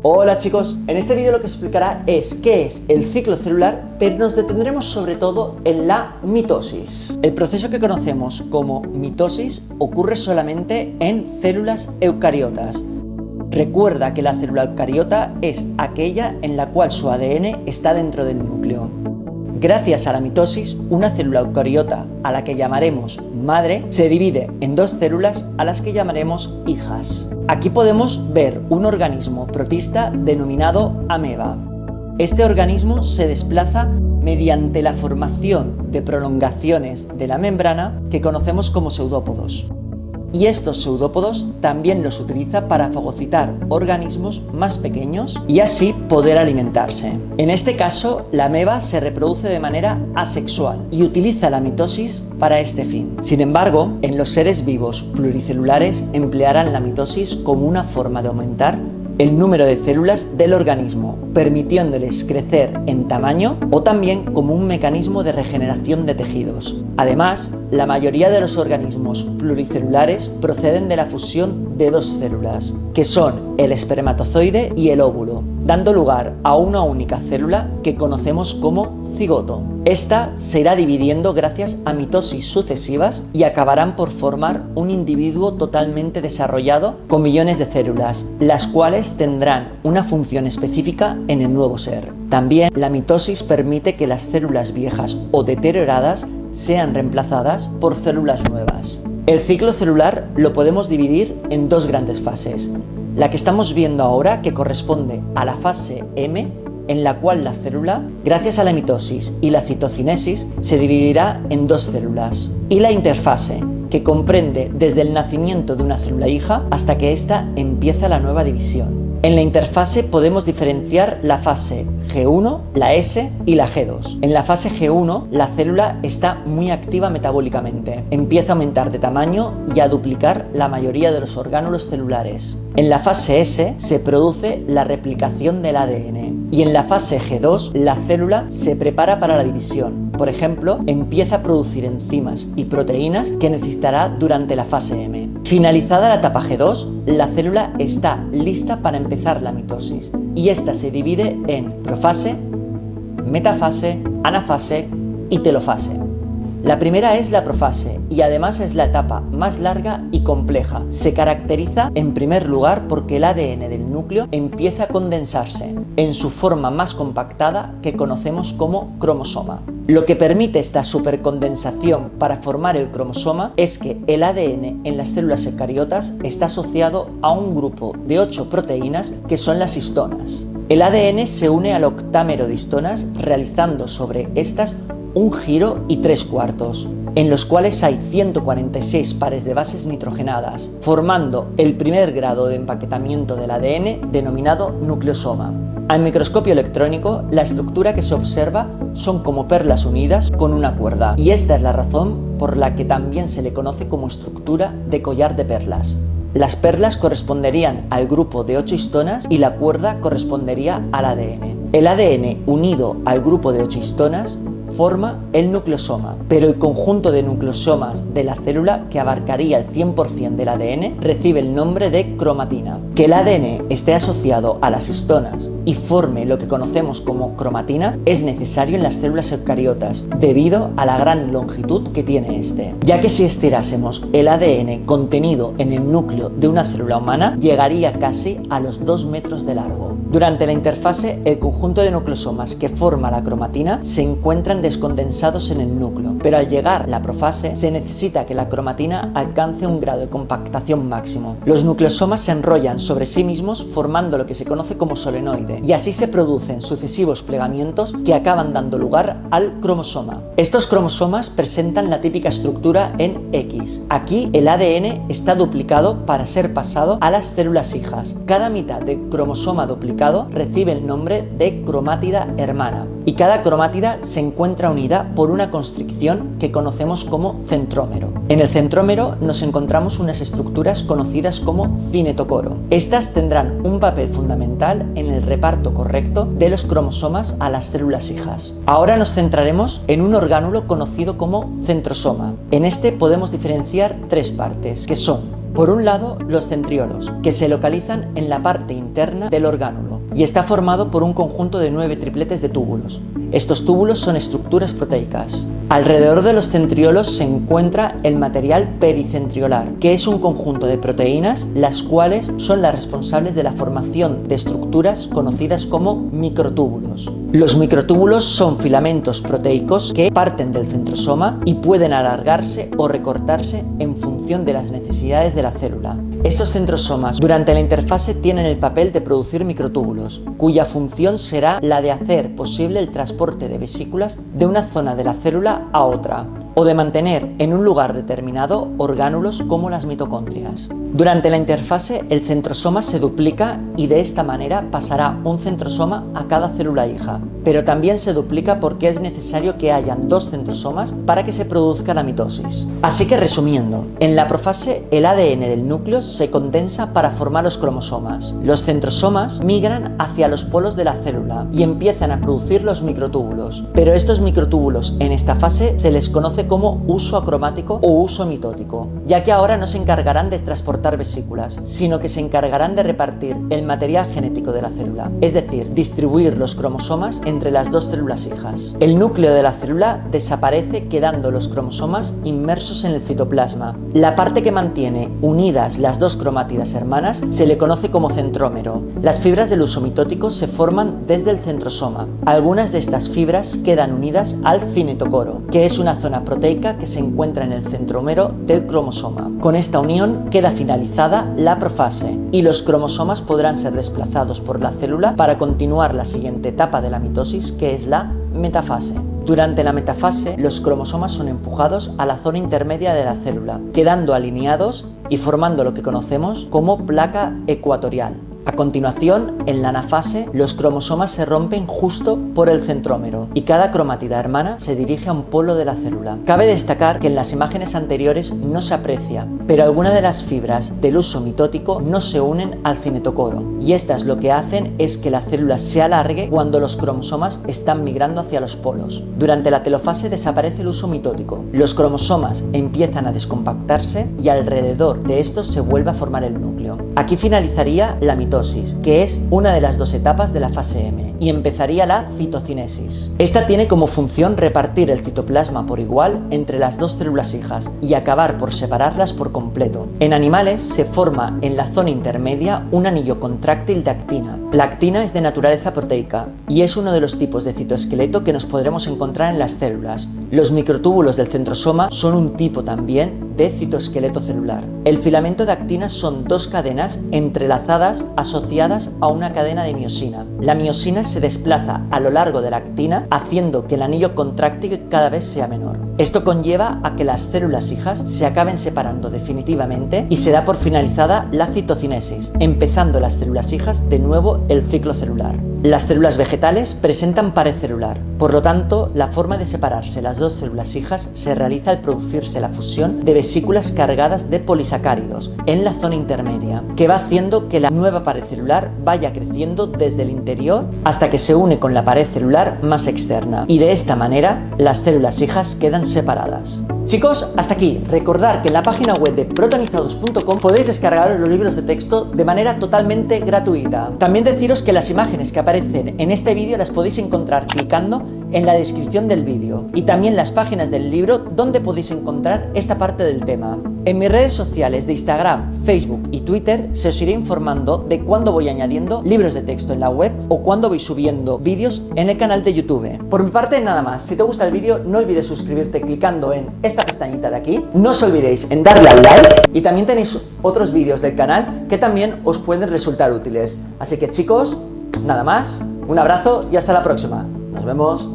Hola chicos, en este vídeo lo que explicará es qué es el ciclo celular, pero nos detendremos sobre todo en la mitosis. El proceso que conocemos como mitosis ocurre solamente en células eucariotas. Recuerda que la célula eucariota es aquella en la cual su ADN está dentro del núcleo. Gracias a la mitosis, una célula eucariota, a la que llamaremos madre, se divide en dos células a las que llamaremos hijas. Aquí podemos ver un organismo protista denominado ameba. Este organismo se desplaza mediante la formación de prolongaciones de la membrana que conocemos como pseudópodos. Y estos pseudópodos también los utiliza para fagocitar organismos más pequeños y así poder alimentarse. En este caso, la ameba se reproduce de manera asexual y utiliza la mitosis para este fin. Sin embargo, en los seres vivos pluricelulares emplearán la mitosis como una forma de aumentar el número de células del organismo, permitiéndoles crecer en tamaño o también como un mecanismo de regeneración de tejidos. Además, la mayoría de los organismos pluricelulares proceden de la fusión de dos células, que son el espermatozoide y el óvulo, dando lugar a una única célula que conocemos como cigoto. Esta se irá dividiendo gracias a mitosis sucesivas y acabarán por formar un individuo totalmente desarrollado con millones de células, las cuales tendrán una función específica en el nuevo ser. También la mitosis permite que las células viejas o deterioradas sean reemplazadas por células nuevas. El ciclo celular lo podemos dividir en dos grandes fases. La que estamos viendo ahora, que corresponde a la fase M, en la cual la célula, gracias a la mitosis y la citocinesis, se dividirá en dos células. Y la interfase, que comprende desde el nacimiento de una célula hija hasta que ésta empieza la nueva división. En la interfase podemos diferenciar la fase G1, la S y la G2. En la fase G1, la célula está muy activa metabólicamente. Empieza a aumentar de tamaño y a duplicar la mayoría de los orgánulos celulares. En la fase S se produce la replicación del ADN. Y en la fase G2, la célula se prepara para la división. Por ejemplo, empieza a producir enzimas y proteínas que necesitará durante la fase M. Finalizada la etapa G2, la célula está lista para empezar la mitosis y esta se divide en profase, metafase, anafase y telofase. La primera es la profase y además es la etapa más larga y compleja. Se caracteriza en primer lugar porque el ADN del núcleo empieza a condensarse en su forma más compactada que conocemos como cromosoma. Lo que permite esta supercondensación para formar el cromosoma es que el ADN en las células eucariotas está asociado a un grupo de 8 proteínas que son las histonas. El ADN se une al octámero de histonas realizando sobre estas un giro y 3/4, en los cuales hay 146 pares de bases nitrogenadas, formando el primer grado de empaquetamiento del ADN denominado nucleosoma. Al microscopio electrónico, la estructura que se observa son como perlas unidas con una cuerda, y esta es la razón por la que también se le conoce como estructura de collar de perlas. Las perlas corresponderían al grupo de 8 histonas y la cuerda correspondería al ADN. El ADN unido al grupo de 8 histonas forma el nucleosoma, pero el conjunto de nucleosomas de la célula, que abarcaría el 100% del ADN, recibe el nombre de cromatina. Que el ADN esté asociado a las histonas y forme lo que conocemos como cromatina es necesario en las células eucariotas debido a la gran longitud que tiene este, ya que si estirásemos el ADN contenido en el núcleo de una célula humana llegaría casi a los 2 metros de largo. Durante la interfase, el conjunto de nucleosomas que forma la cromatina se encuentran descondensados en el núcleo, pero al llegar la profase se necesita que la cromatina alcance un grado de compactación máximo. Los nucleosomas se enrollan sobre sí mismos formando lo que se conoce como solenoide y así se producen sucesivos plegamientos que acaban dando lugar al cromosoma. Estos cromosomas presentan la típica estructura en X. Aquí el ADN está duplicado para ser pasado a las células hijas. Cada mitad de cromosoma duplicado recibe el nombre de cromátida hermana y cada cromátida se encuentra unida por una constricción que conocemos como centrómero. En el centrómero nos encontramos unas estructuras conocidas como cinetocoro. Estas tendrán un papel fundamental en el reparto correcto de los cromosomas a las células hijas. Ahora nos centraremos en un orgánulo conocido como centrosoma. En este podemos diferenciar tres partes, que son Por un lado, los centriolos, que se localizan en la parte interna del orgánulo y está formado por un conjunto de 9 tripletes de túbulos. Estos túbulos son estructuras proteicas. Alrededor de los centriolos se encuentra el material pericentriolar, que es un conjunto de proteínas, las cuales son las responsables de la formación de estructuras conocidas como microtúbulos. Los microtúbulos son filamentos proteicos que parten del centrosoma y pueden alargarse o recortarse en función de las necesidades de la célula. Estos centrosomas durante la interfase tienen el papel de producir microtúbulos, cuya función será la de hacer posible el transporte de vesículas de una zona de la célula a otra, o de mantener en un lugar determinado orgánulos como las mitocondrias. Durante la interfase, el centrosoma se duplica y de esta manera pasará un centrosoma a cada célula hija, pero también se duplica porque es necesario que hayan 2 centrosomas para que se produzca la mitosis. Así que resumiendo, en la profase el ADN del núcleo se condensa para formar los cromosomas. Los centrosomas migran hacia los polos de la célula y empiezan a producir los microtúbulos, pero estos microtúbulos en esta fase se les conoce como uso acromático o uso mitótico, ya que ahora no se encargarán de transportar vesículas, sino que se encargarán de repartir el material genético de la célula, es decir, distribuir los cromosomas entre las 2 células hijas. El núcleo de la célula desaparece quedando los cromosomas inmersos en el citoplasma. La parte que mantiene unidas las 2 cromátidas hermanas se le conoce como centrómero. Las fibras del uso mitótico se forman desde el centrosoma. Algunas de estas fibras quedan unidas al cinetocoro, que es una zona proteica que se encuentra en el centrómero del cromosoma. Con esta unión queda finalizada la profase y los cromosomas podrán ser desplazados por la célula para continuar la siguiente etapa de la mitosis, que es la metafase. Durante la metafase, los cromosomas son empujados a la zona intermedia de la célula, quedando alineados y formando lo que conocemos como placa ecuatorial. A continuación, en la anafase, los cromosomas se rompen justo por el centrómero y cada cromátida hermana se dirige a un polo de la célula. Cabe destacar que en las imágenes anteriores no se aprecia, pero algunas de las fibras del uso mitótico no se unen al cinetocoro y estas lo que hacen es que la célula se alargue cuando los cromosomas están migrando hacia los polos. Durante la telofase desaparece el uso mitótico, los cromosomas empiezan a descompactarse y alrededor de estos se vuelve a formar el núcleo. Aquí finalizaría la mitosis, que es una de las 2 etapas de la fase M, y empezaría la citocinesis. Esta tiene como función repartir el citoplasma por igual entre las 2 células hijas y acabar por separarlas por completo. En animales se forma en la zona intermedia un anillo contráctil de actina. La actina es de naturaleza proteica y es uno de los tipos de citoesqueleto que nos podremos encontrar en las células. Los microtúbulos del centrosoma son un tipo también de citoesqueleto celular. El filamento de actina son 2 cadenas entrelazadas asociadas a una cadena de miosina. La miosina se desplaza a lo largo de la actina haciendo que el anillo contráctil cada vez sea menor. Esto conlleva a que las células hijas se acaben separando definitivamente y se da por finalizada la citocinesis, empezando las células hijas de nuevo el ciclo celular. Las células vegetales presentan pared celular, por lo tanto, la forma de separarse las 2 células hijas se realiza al producirse la fusión de vesículas cargadas de polisacáridos en la zona intermedia, que va haciendo que la nueva pared celular vaya creciendo desde el interior hasta que se une con la pared celular más externa, y de esta manera las células hijas quedan separadas. Chicos, hasta aquí. Recordad que en la página web de protonizados.com podéis descargar los libros de texto de manera totalmente gratuita. También deciros que las imágenes que aparecen en este vídeo las podéis encontrar clicando en la descripción del vídeo y también las páginas del libro donde podéis encontrar esta parte del tema. En mis redes sociales de Instagram, Facebook y Twitter se os iré informando de cuándo voy añadiendo libros de texto en la web o cuándo voy subiendo vídeos en el canal de YouTube. Por mi parte nada más, si te gusta el vídeo no olvides suscribirte clicando en esta pestañita de aquí, no os olvidéis en darle al like y también tenéis otros vídeos del canal que también os pueden resultar útiles. Así que chicos, nada más, un abrazo y hasta la próxima. Nos vemos.